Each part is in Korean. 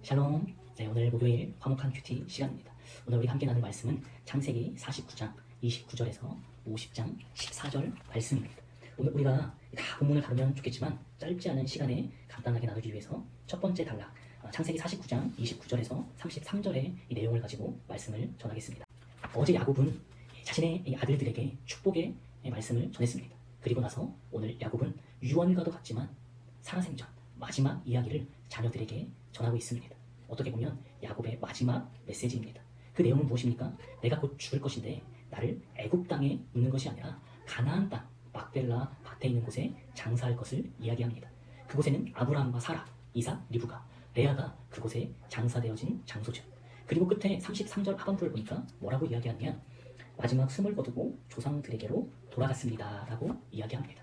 샬롬. 네, 오늘 목요일 화목한 큐티 시간입니다. 오늘 우리 함께 나눌 말씀은 창세기 49장 29절에서 50장 14절 말씀입니다. 오늘 우리가 다 본문을 다루면 좋겠지만 짧지 않은 시간에 간단하게 나누기 위해서 첫 번째 단락 창세기 49장 29절에서 33절의 이 내용을 가지고 말씀을 전하겠습니다. 어제 야곱은 자신의 아들들에게 축복의 말씀을 전했습니다. 그리고 나서 오늘 야곱은 유언과도 같지만 살아생전 마지막 이야기를 자녀들에게 전하고 있습니다. 어떻게 보면 야곱의 마지막 메시지입니다. 그 내용은 무엇입니까? 내가 곧 죽을 것인데 나를 애굽 땅에 있는 것이 아니라 가나안 땅 막벨라 밭에 있는 곳에 장사할 것을 이야기합니다. 그곳에는 아브라함과 사라, 이삭, 리브가, 레아가 그곳에 장사되어진 장소죠. 그리고 끝에 33절 하반부를 보니까 뭐라고 이야기하냐? 마지막 숨을 거두고 조상들에게로 돌아갔습니다 라고 이야기합니다.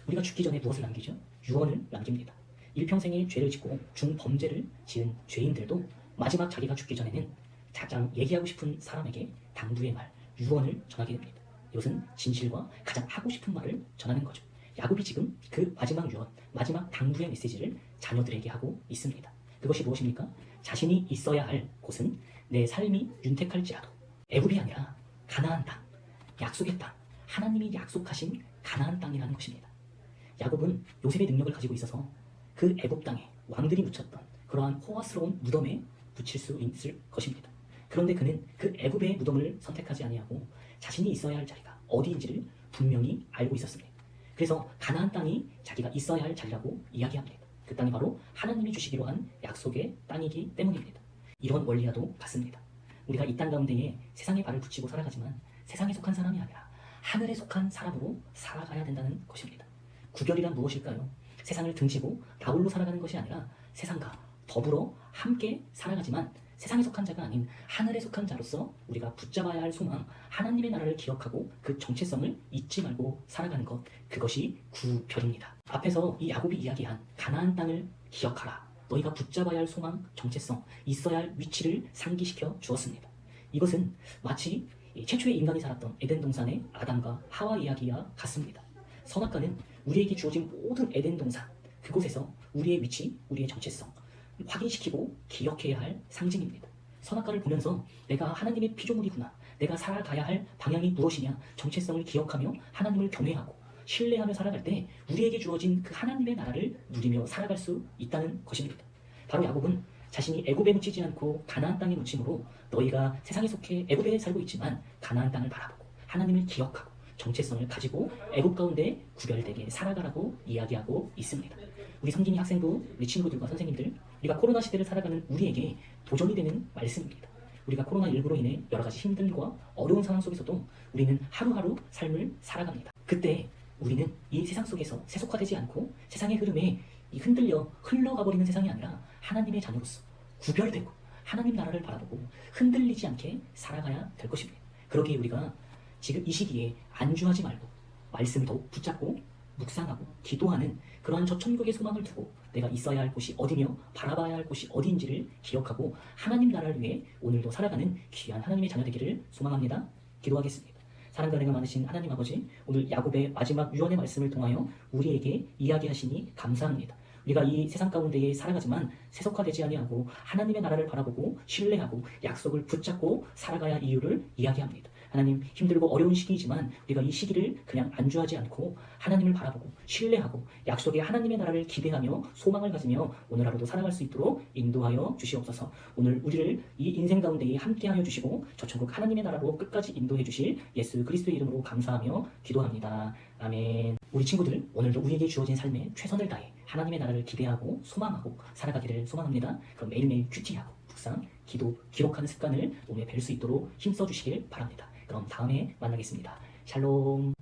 우리가 죽기 전에 무엇을 남기죠? 유언을 남깁니다. 일평생에 죄를 짓고 중범죄를 지은 죄인들도 마지막 자기가 죽기 전에는 가장 얘기하고 싶은 사람에게 당부의 말, 유언을 전하게 됩니다. 이것은 진실과 가장 하고 싶은 말을 전하는 거죠. 야곱이 지금 그 마지막 유언, 마지막 당부의 메시지를 자녀들에게 하고 있습니다. 그것이 무엇입니까? 자신이 있어야 할 곳은 내 삶이 윤택할지라도 애굽이 아니라 가나안 땅, 약속의 땅, 하나님이 약속하신 가나안 땅이라는 것입니다. 야곱은 요셉의 능력을 가지고 있어서 그 애굽 땅에 왕들이 묻혔던 그러한 호화스러운 무덤에 묻힐 수 있을 것입니다. 그런데 그는 그 애굽의 무덤을 선택하지 아니하고 자신이 있어야 할 자리가 어디인지를 분명히 알고 있었습니다. 그래서 가나안 땅이 자기가 있어야 할 자리라고 이야기합니다. 그 땅이 바로 하나님이 주시기로 한 약속의 땅이기 때문입니다. 이런 원리와도 같습니다. 우리가 이 땅 가운데에 세상에 발을 붙이고 살아가지만 세상에 속한 사람이 아니라 하늘에 속한 사람으로 살아가야 된다는 것입니다. 구별이란 무엇일까요? 세상을 등지고 나홀로 살아가는 것이 아니라 세상과 더불어 함께 살아가지만 세상에 속한 자가 아닌 하늘에 속한 자로서 우리가 붙잡아야 할 소망, 하나님의 나라를 기억하고 그 정체성을 잊지 말고 살아가는 것, 그것이 구별입니다. 앞에서 이 야곱이 이야기한 가나안 땅을 기억하라. 너희가 붙잡아야 할 소망, 정체성, 있어야 할 위치를 상기시켜 주었습니다. 이것은 마치 최초의 인간이 살았던 에덴 동산의 아담과 하와 이야기와 같습니다. 선악과는 우리에게 주어진 모든 에덴 동산, 그곳에서 우리의 위치, 우리의 정체성 확인시키고 기억해야 할 상징입니다. 선악과를 보면서 내가 하나님의 피조물이구나, 내가 살아가야 할 방향이 무엇이냐, 정체성을 기억하며 하나님을 경외하고 신뢰하며 살아갈 때 우리에게 주어진 그 하나님의 나라를 누리며 살아갈 수 있다는 것입니다. 바로 야곱은 자신이 애굽에 묻히지 않고 가나안 땅에 묻힘으로 너희가 세상에 속해 애굽에 살고 있지만 가나안 땅을 바라보고 하나님을 기억하고 정체성을 가지고 애굽 가운데 구별되게 살아가라고 이야기하고 있습니다. 우리 성진이 학생부, 우리 친구들과 선생님들, 우리가 코로나 시대를 살아가는 우리에게 도전이 되는 말씀입니다. 우리가 코로나19로 인해 여러 가지 힘듦과 어려운 상황 속에서도 우리는 하루하루 삶을 살아갑니다. 그때 우리는 이 세상 속에서 세속화되지 않고 세상의 흐름에 흔들려 흘러가버리는 세상이 아니라 하나님의 자녀로서 구별되고 하나님 나라를 바라보고 흔들리지 않게 살아가야 될 것입니다. 그러기에 우리가 지금 이 시기에 안주하지 말고 말씀을 더욱 붙잡고 묵상하고 기도하는 그러한 저 천국의 소망을 두고 내가 있어야 할 곳이 어디며 바라봐야 할 곳이 어디인지를 기억하고 하나님 나라를 위해 오늘도 살아가는 귀한 하나님의 자녀 되기를 소망합니다. 기도하겠습니다. 사랑과 은혜가 많으신 하나님 아버지, 오늘 야곱의 마지막 유언의 말씀을 통하여 우리에게 이야기하시니 감사합니다. 우리가 이 세상 가운데에 살아가지만 세속화되지 아니하고 하나님의 나라를 바라보고 신뢰하고 약속을 붙잡고 살아가야 할 이유를 이야기합니다. 하나님, 힘들고 어려운 시기이지만 우리가 이 시기를 그냥 안주하지 않고 하나님을 바라보고 신뢰하고 약속의 하나님의 나라를 기대하며 소망을 가지며 오늘 하루도 살아갈 수 있도록 인도하여 주시옵소서. 오늘 우리를 이 인생 가운데에 함께하여 주시고 저 천국 하나님의 나라로 끝까지 인도해 주실 예수 그리스도의 이름으로 감사하며 기도합니다. 아멘. 우리 친구들, 오늘도 우리에게 주어진 삶에 최선을 다해 하나님의 나라를 기대하고 소망하고 살아가기를 소망합니다. 그럼 매일매일 큐티하고 묵상, 기도, 기록하는 습관을 몸에 뵐 수 있도록 힘써 주시길 바랍니다. 그럼 다음에 만나겠습니다. 샬롬.